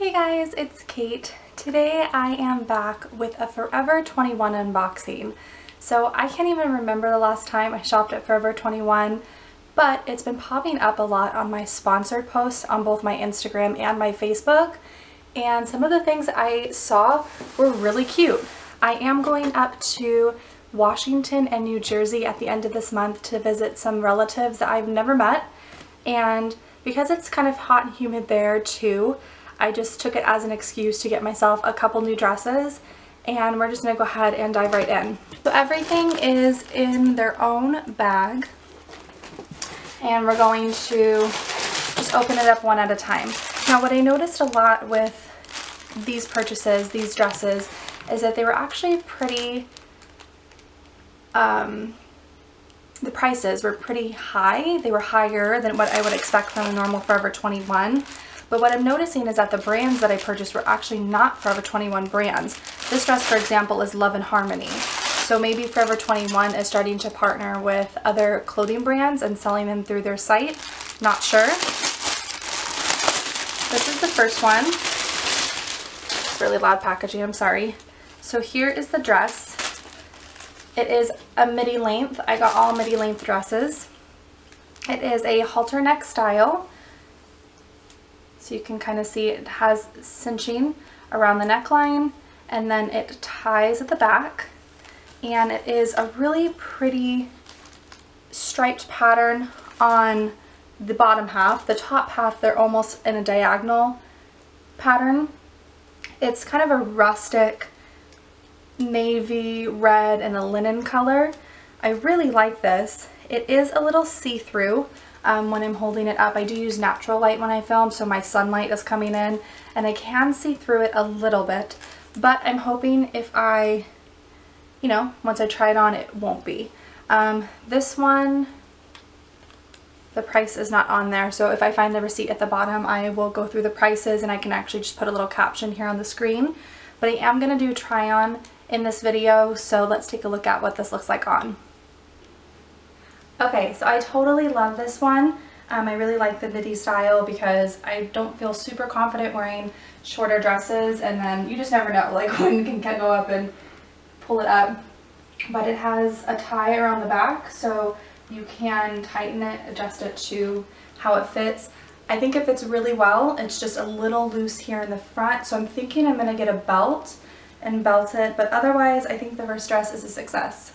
Hey guys, it's Kate. Today I am back with a Forever 21 unboxing. So I can't even remember the last time I shopped at Forever 21, but it's been popping up a lot on my sponsored posts on both my Instagram and my Facebook, and some of the things I saw were really cute. I am going up to Washington and New Jersey at the end of this month to visit some relatives that I've never met, and because it's kind of hot and humid there too, I just took it as an excuse to get myself a couple new dresses, and we're just going to go ahead and dive right in. So everything is in their own bag, and we're going to just open it up one at a time. Now what I noticed a lot with these purchases, these dresses, is that they were actually pretty, the prices were pretty high. They were higher than what I would expect from a normal Forever 21. But what I'm noticing is that the brands that I purchased were actually not Forever 21 brands. This dress, for example, is Love and Harmony. So maybe Forever 21 is starting to partner with other clothing brands and selling them through their site. Not sure. This is the first one. It's really loud packaging, I'm sorry. So here is the dress. It is a midi length. I got all midi length dresses. It is a halter neck style. So you can kind of see it has cinching around the neckline, and then it ties at the back, and it is a really pretty striped pattern on the bottom half. The top half, they're almost in a diagonal pattern. It's kind of a rustic navy red and a linen color. I really like this. It is a little see-through. When I'm holding it up, I do use natural light when I film, so my sunlight is coming in and I can see through it a little bit, but I'm hoping if I, once I try it on, it won't be. This one, the price is not on there, so if I find the receipt at the bottom, I will go through the prices and I can actually just put a little caption here on the screen. But I am going to do a try on in this video, so let's take a look at what this looks like on. Okay, so I totally love this one. I really like the midi style because I don't feel super confident wearing shorter dresses, and then you just never know, like when you can go up and pull it up. But it has a tie around the back, so you can tighten it, adjust it to how it fits. I think it fits really well. It's just a little loose here in the front, so I'm thinking I'm going to get a belt and belt it, but otherwise I think the first dress is a success.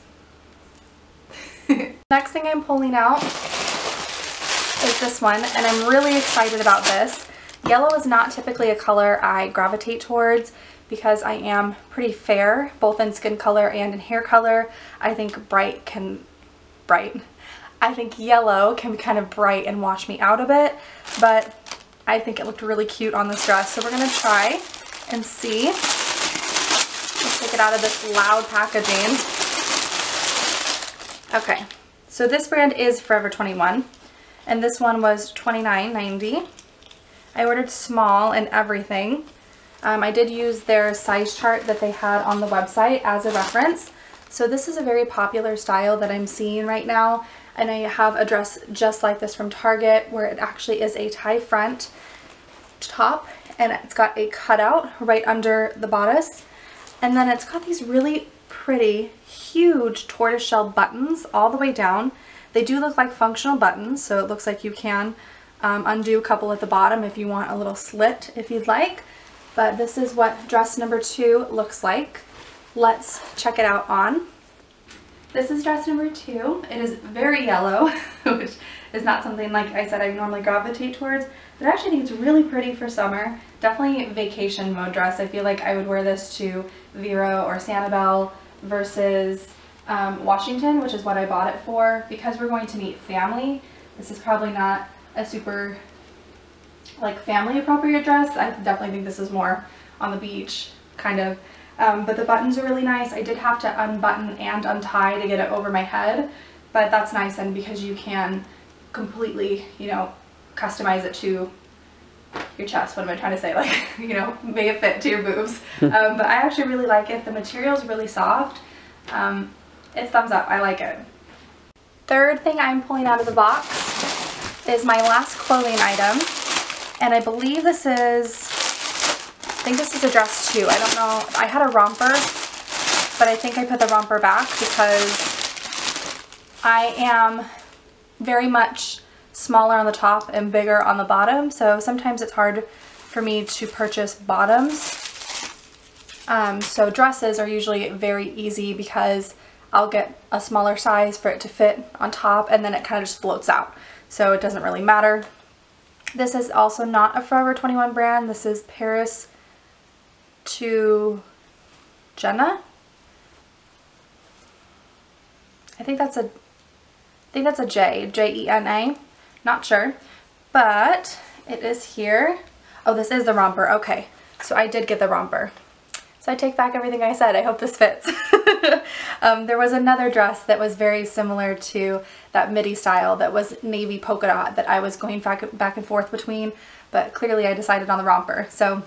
Next thing I'm pulling out is this one, and I'm really excited about this. Yellow is not typically a color I gravitate towards because I am pretty fair, both in skin color and in hair color. I think I think yellow can be kind of bright and wash me out a bit, but I think it looked really cute on this dress. So we're going to try and see. Let's take it out of this loud packaging. Okay, so this brand is Forever 21, and this one was $29.90. I ordered small and everything. I did use their size chart that they had on the website as a reference. So this is a very popular style that I'm seeing right now, and I have a dress just like this from Target where it actually is a tie front top, and it's got a cutout right under the bodice, and then it's got these really pretty huge tortoiseshell buttons all the way down. They do look like functional buttons, so it looks like you can undo a couple at the bottom if you want a little slit if you'd like. But this is what dress number 2 looks like. Let's check it out on. This is dress number 2. It is very yellow, which is not something, like I said, I normally gravitate towards, but I actually think it's really pretty for summer. Definitely vacation mode dress. I feel like I would wear this to Vera or Sanibel versus Washington, which is what I bought it for. Because we're going to meet family, this is probably not a super like family appropriate dress. I definitely think this is more on the beach kind of, but the buttons are really nice. I did have to unbutton and untie to get it over my head, but that's nice, and because you can completely, customize it to your chest. What am I trying to say? Like, make it fit to your boobs. But I actually really like it. The material is really soft. It's thumbs up. I like it. Third thing I'm pulling out of the box is my last clothing item, and I believe this is think this is a dress too. I don't know. I had a romper, but I think I put the romper back because I am very much smaller on the top and bigger on the bottom. So sometimes it's hard for me to purchase bottoms. So dresses are usually very easy because I'll get a smaller size for it to fit on top, and then it kind of just floats out. So it doesn't really matter. This is also not a Forever 21 brand. This is Paris to Jenna. I think that's a J, J-E-N-A. Not sure, but it is here. Oh, this is the romper. Okay, so I did get the romper. So I take back everything I said. I hope this fits. There was another dress that was very similar to that midi style that was navy polka dot that I was going back and forth between, but clearly I decided on the romper. So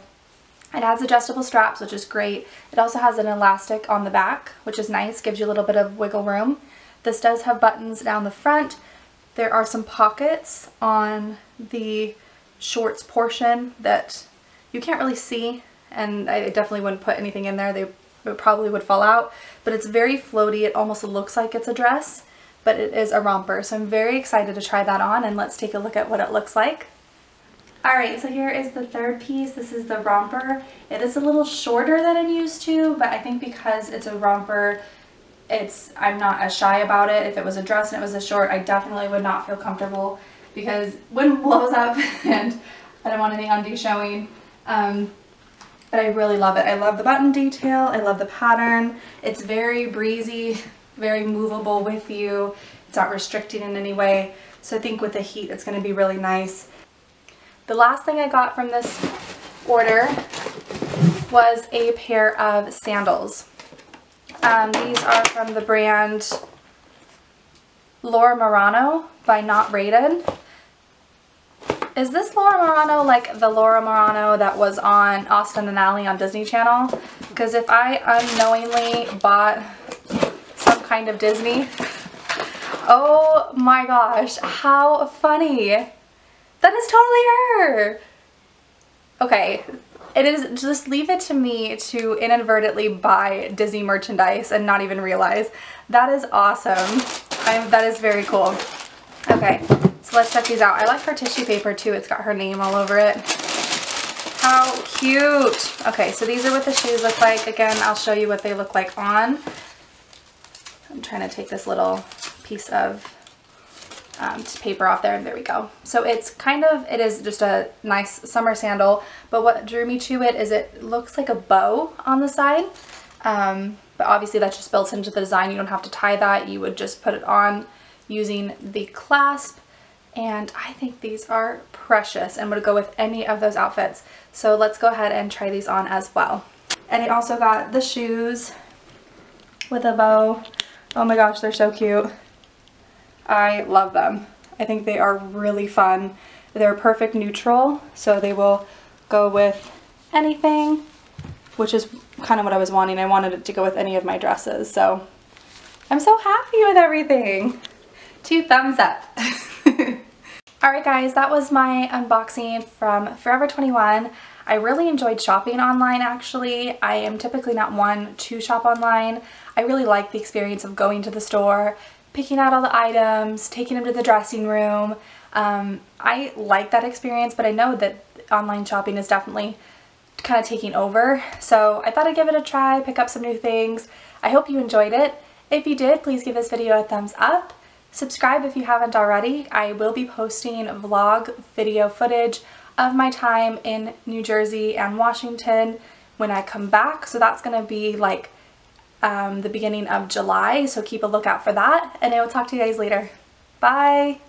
it has adjustable straps, which is great. It also has an elastic on the back, which is nice, gives you a little bit of wiggle room. This does have buttons down the front. There are some pockets on the shorts portion that you can't really see, and I definitely wouldn't put anything in there. They probably would fall out, but it's very floaty. It almost looks like it's a dress, but it is a romper. So I'm very excited to try that on, and let's take a look at what it looks like. Alright, so here is the third piece. This is the romper. It is a little shorter than I'm used to, but I think because it's a romper, I'm not as shy about it. If it was a dress and it was a short, I definitely would not feel comfortable because wind blows up and I don't want any undie showing. But I really love it. I love the button detail. I love the pattern. It's very breezy, very movable with you. It's not restricting in any way. So I think with the heat, it's going to be really nice. The last thing I got from this order was a pair of sandals. These are from the brand Laura Marano by Not Rated. Is this Laura Marano like the Laura Marano that was on Austin and Ally on Disney Channel? Because if I unknowingly bought some kind of Disney, oh my gosh, how funny. That is totally her. Okay, it is, just leave it to me to inadvertently buy Disney merchandise and not even realize. That is awesome. That is very cool. Okay, so let's check these out. I like her tissue paper too. It's got her name all over it. How cute. Okay, so these are what the shoes look like. Again, I'll show you what they look like on. I'm trying to take this little piece of paper off there, and there we go. So it is just a nice summer sandal, but what drew me to it is it looks like a bow on the side, but obviously that's just built into the design. You don't have to tie that. You would just put it on using the clasp, and I think these are precious and would go with any of those outfits. So let's go ahead and try these on as well. And I also got the shoes with a bow. Oh my gosh, they're so cute. I love them. I think they are really fun. They're perfect neutral, so they will go with anything, which is kind of what I was wanting. I wanted it to go with any of my dresses, so I'm so happy with everything. 2 thumbs up. Alright guys, that was my unboxing from Forever 21. I really enjoyed shopping online actually. I am typically not one to shop online. I really like the experience of going to the store, picking out all the items, taking them to the dressing room. I like that experience, but I know that online shopping is definitely kind of taking over. So I thought I'd give it a try, pick up some new things. I hope you enjoyed it. If you did, please give this video a thumbs up. Subscribe if you haven't already. I will be posting vlog video footage of my time in New Jersey and Washington when I come back. So that's going to be like the beginning of July, so keep a lookout for that, and I will talk to you guys later. Bye!